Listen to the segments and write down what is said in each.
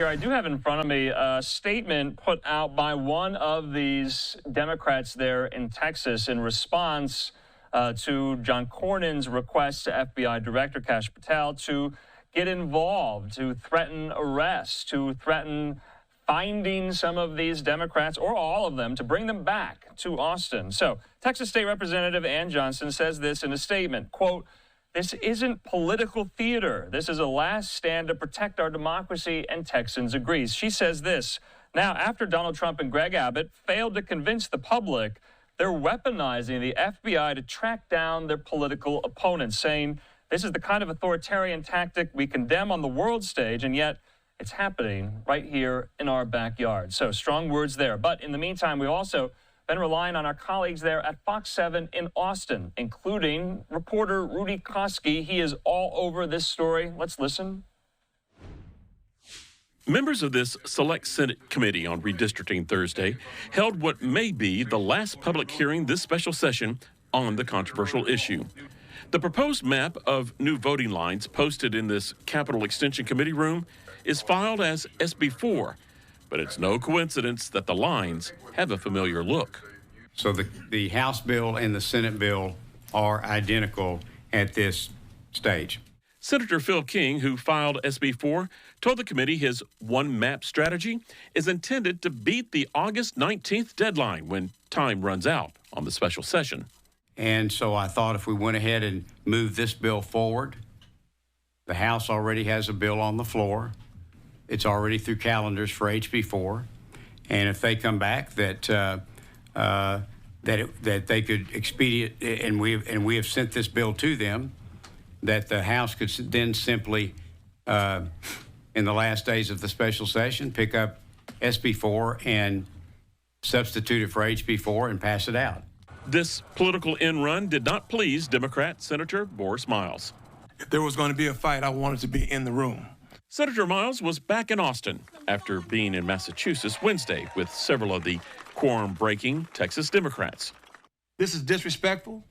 Here, I do have in front of me a statement put out by one of these Democrats there in Texas in response to John Cornyn's request to FBI Director Kash Patel to get involved, to threaten arrest, to threaten finding some of these Democrats or all of them to bring them back to Austin. So Texas State Representative Ann Johnson says this in a statement, quote, "This isn't political theater. This is a last stand to protect our democracy, and Texans agree." She says this, now after Donald Trump and Greg Abbott failed to convince the public, they're weaponizing the FBI to track down their political opponents, saying this is the kind of authoritarian tactic we condemn on the world stage, and yet it's happening right here in our backyard. So strong words there. But in the meantime, we also been relying on our colleagues there at Fox 7 in Austin, including reporter Rudy Koski. He is all over this story. Let's listen. Members of this Select Senate Committee on Redistricting Thursday held what may be the last public hearing this special session on the controversial issue. The proposed map of new voting lines posted in this Capitol Extension Committee room is filed as SB 4. But it's no coincidence that the lines have a familiar look. So the House bill and the Senate bill are identical at this stage. Senator Phil King, who filed SB 4, told the committee his one map strategy is intended to beat the August 19th deadline when time runs out on the special session. And so I thought if we went ahead and moved this bill forward, the House already has a bill on the floor. It's already through calendars for HB 4, and if they come back that they could expedite, and we have sent this bill to them, that the House could then simply, in the last days of the special session, pick up SB 4 and substitute it for HB 4 and pass it out. This political end run did not please Democrat Senator Boris Miles. If there was going to be a fight, I wanted to be in the room. Senator Miles was back in Austin after being in Massachusetts Wednesday with several of the quorum-breaking Texas Democrats. This is disrespectful,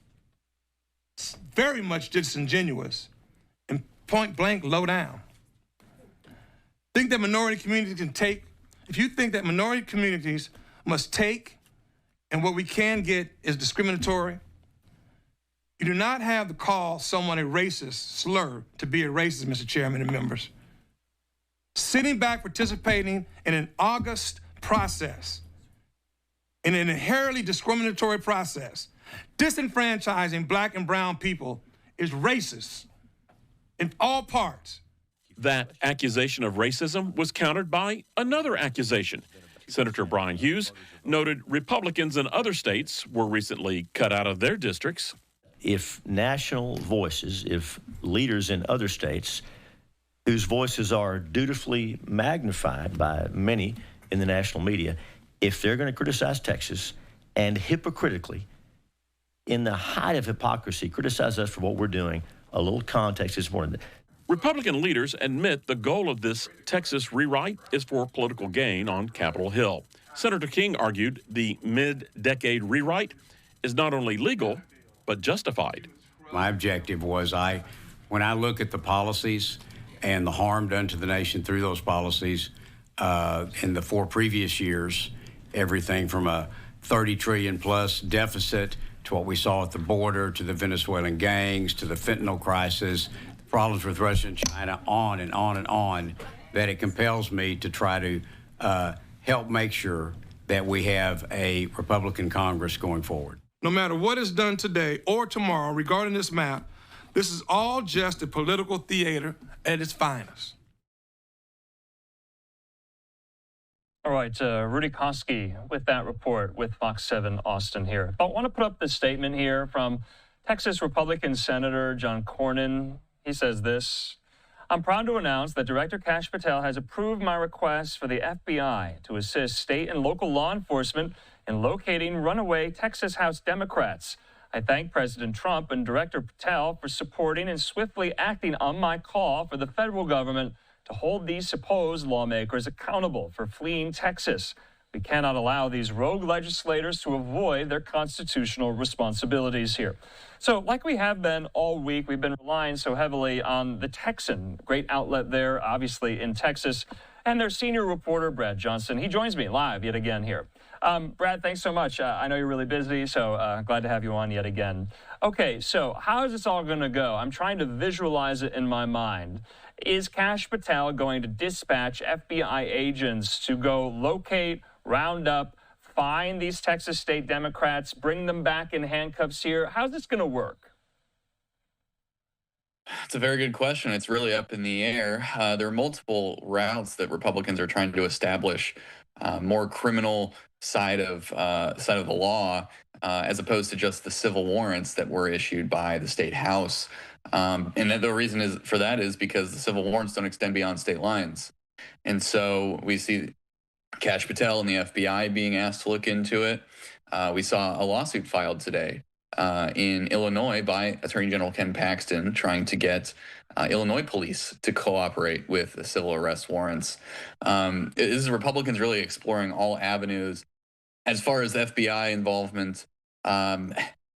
it's very much disingenuous, and point-blank low down. Think that minority communities can take, if you think that minority communities must take, and what we can get is discriminatory, you do not have to call someone a racist slur to be a racist, Mr. Chairman and members. Sitting back participating in an August process, in an inherently discriminatory process, disenfranchising black and brown people is racist in all parts. That accusation of racism was countered by another accusation. Senator Brian Hughes noted Republicans in other states were recently cut out of their districts. If national voices, if leaders in other states whose voices are dutifully magnified by many in the national media, if they're going to criticize Texas and hypocritically, in the height of hypocrisy, criticize us for what we're doing, a little context is important. Republican leaders admit the goal of this Texas rewrite is for political gain on Capitol Hill. Senator King argued the mid-decade rewrite is not only legal, but justified. My objective was when I look at the policies and the harm done to the nation through those policies in the 4 previous years, everything from a 30 trillion plus deficit to what we saw at the border, to the Venezuelan gangs, to the fentanyl crisis, problems with Russia and China, on and on and on, that it compels me to try to help make sure that we have a Republican Congress going forward. No matter what is done today or tomorrow regarding this map, this is all just a political theater at its finest. All right, Rudy Koski with that report with Fox 7 Austin here. But I want to put up this statement here from Texas Republican Senator John Cornyn. He says this: "I'm proud to announce that Director Kash Patel has approved my request for the FBI to assist state and local law enforcement in locating runaway Texas House Democrats. I thank President Trump and Director Patel for supporting and swiftly acting on my call for the federal government to hold these supposed lawmakers accountable for fleeing Texas. We cannot allow these rogue legislators to avoid their constitutional responsibilities here." So like we have been all week, we've been relying so heavily on the Texan, great outlet there, obviously in Texas. and their senior reporter, Brad Johnson. He joins me live yet again here. Brad, thanks so much. I know you're really busy, so glad to have you on yet again. Okay, so how is this all going to go? I'm trying to visualize it in my mind. Is Kash Patel going to dispatch FBI agents to go locate, round up, find these Texas state Democrats, bring them back in handcuffs here? How's this going to work? It's a very good question. It's really up in the air. There are multiple routes that Republicans are trying to establish, more criminal side of the law, as opposed to just the civil warrants that were issued by the state house. And the reason for that is because the civil warrants don't extend beyond state lines. And so we see Kash Patel and the FBI being asked to look into it. We saw a lawsuit filed today in Illinois by Attorney General Ken Paxton trying to get Illinois police to cooperate with the civil arrest warrants. This is Republicans really exploring all avenues. As far as FBI involvement,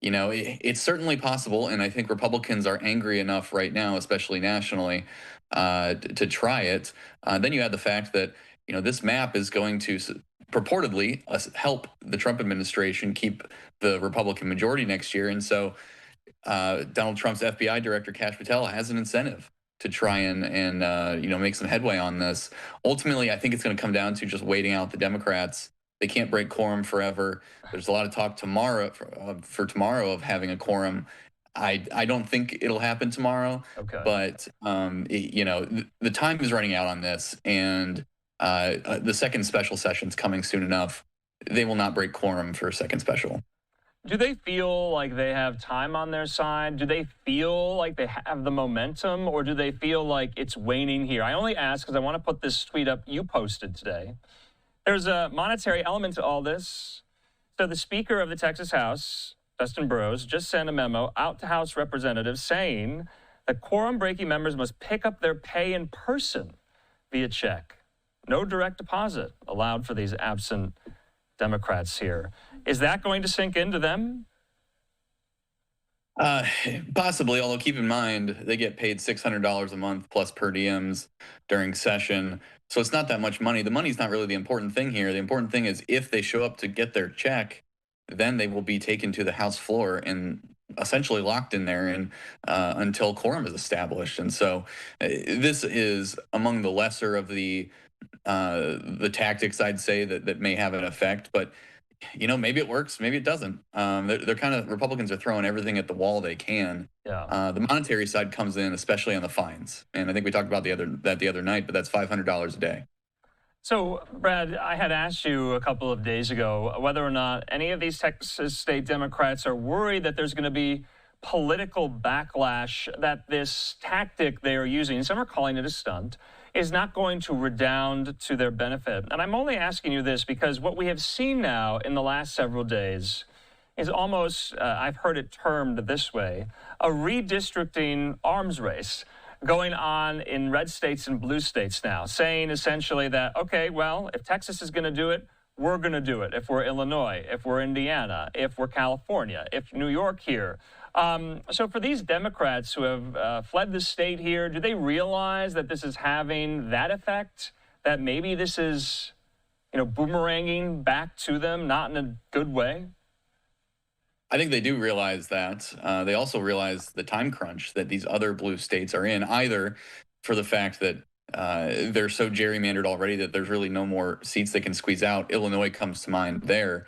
it's certainly possible, and I think Republicans are angry enough right now, especially nationally, to try it. Then you add the fact that this map is going to purportedly help the Trump administration keep the Republican majority next year. And so Donald Trump's FBI Director Kash Patel has an incentive to try and make some headway on this. Ultimately, I think it's going to come down to just waiting out the Democrats. They can't break quorum forever. There's a lot of talk tomorrow for tomorrow of having a quorum. I don't think it'll happen tomorrow, okay. But the time is running out on this, and the second special session's coming soon enough. They will not break quorum for a second special. Do they feel like they have time on their side? Do they feel like they have the momentum, or do they feel like it's waning here? I only ask because I want to put this tweet up you posted today. There's a monetary element to all this. So the Speaker of the Texas House, Dustin Burrows, just sent a memo out to House representatives saying that quorum-breaking members must pick up their pay in person via check. No direct deposit allowed for these absent Democrats here. Is that going to sink into them? Possibly, although keep in mind, they get paid $600 a month plus per diems during session. So it's not that much money. The money's not really the important thing here. The important thing is if they show up to get their check, then they will be taken to the House floor and essentially locked in there and until quorum is established. And so this is among the lesser of the tactics, I'd say, that may have an effect. But maybe it works, maybe it doesn't. They're kind of, Republicans are throwing everything at the wall they can. Yeah. The monetary side comes in, especially on the fines. And I think we talked about the other night, but that's $500 a day. So, Brad, I had asked you a couple of days ago whether or not any of these Texas state Democrats are worried that there's going to be political backlash, that this tactic they are using, some are calling it a stunt, is not going to redound to their benefit. And I'm only asking you this because what we have seen now in the last several days is almost, I've heard it termed this way, a redistricting arms race going on in red states and blue states now, saying essentially that, okay, well, if Texas is going to do it, we're going to do it. If we're Illinois, if we're Indiana, if we're California, if New York here. So for these Democrats who have fled the state here, do they realize that this is having that effect, that maybe this is, boomeranging back to them, not in a good way? I think they do realize that. They also realize the time crunch that these other blue states are in, either for the fact that they're so gerrymandered already that there's really no more seats they can squeeze out. Illinois comes to mind there.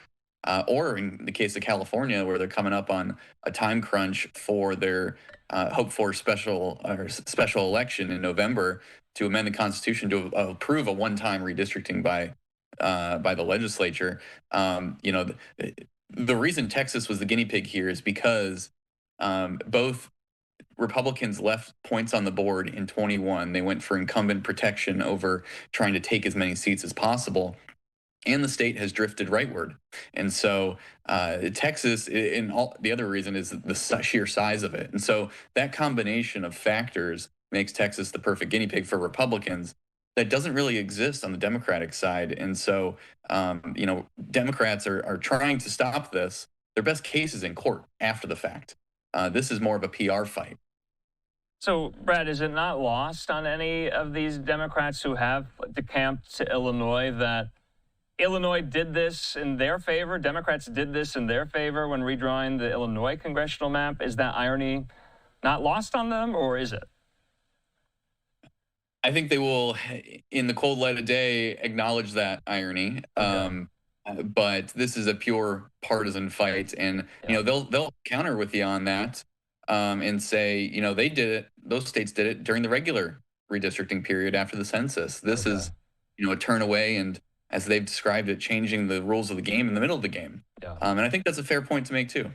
Or in the case of California, where they're coming up on a time crunch for their hoped for special election in November to amend the Constitution to approve a one-time redistricting by the legislature. The reason Texas was the guinea pig here is because both Republicans left points on the board in 21. They went for incumbent protection over trying to take as many seats as possible. And the state has drifted rightward. And so Texas, and the other reason is the sheer size of it. And so that combination of factors makes Texas the perfect guinea pig for Republicans that doesn't really exist on the Democratic side. And so, Democrats are trying to stop this. Their best case is in court after the fact. This is more of a PR fight. So, Brad, is it not lost on any of these Democrats who have decamped to Illinois that Illinois did this in their favor? Democrats did this in their favor when redrawing the Illinois congressional map. Is that irony not lost on them, or is it? I think they will, in the cold light of day, acknowledge that irony. Okay. But this is a pure partisan fight, and they'll counter with you on that, and say they did it. Those states did it during the regular redistricting period after the census. This is a turn away, and as they've described it, changing the rules of the game in the middle of the game. Yeah. And I think that's a fair point to make too.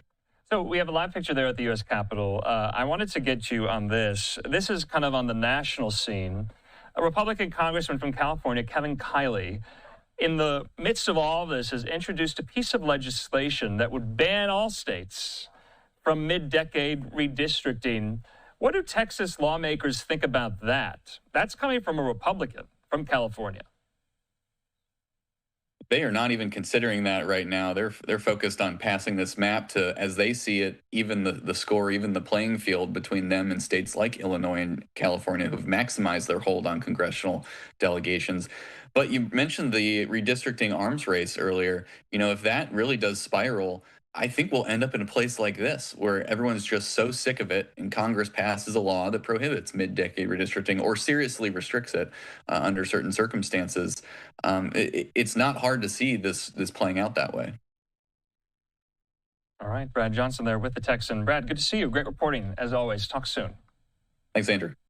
So we have a live picture there at the U.S. Capitol. I wanted to get you on this. This is kind of on the national scene. A Republican congressman from California, Kevin Kiley, in the midst of all this, has introduced a piece of legislation that would ban all states from mid-decade redistricting. What do Texas lawmakers think about that? That's coming from a Republican from California. They are not even considering that right now. They're focused on passing this map to, as they see it, even the score, even the playing field between them and states like Illinois and California who've maximized their hold on congressional delegations. But you mentioned the redistricting arms race earlier. If that really does spiral, I think we'll end up in a place like this where everyone's just so sick of it and Congress passes a law that prohibits mid-decade redistricting or seriously restricts it under certain circumstances. It's not hard to see this playing out that way. All right, Brad Johnson there with the Texan. Brad, good to see you. Great reporting as always. Talk soon. Thanks, Andrew.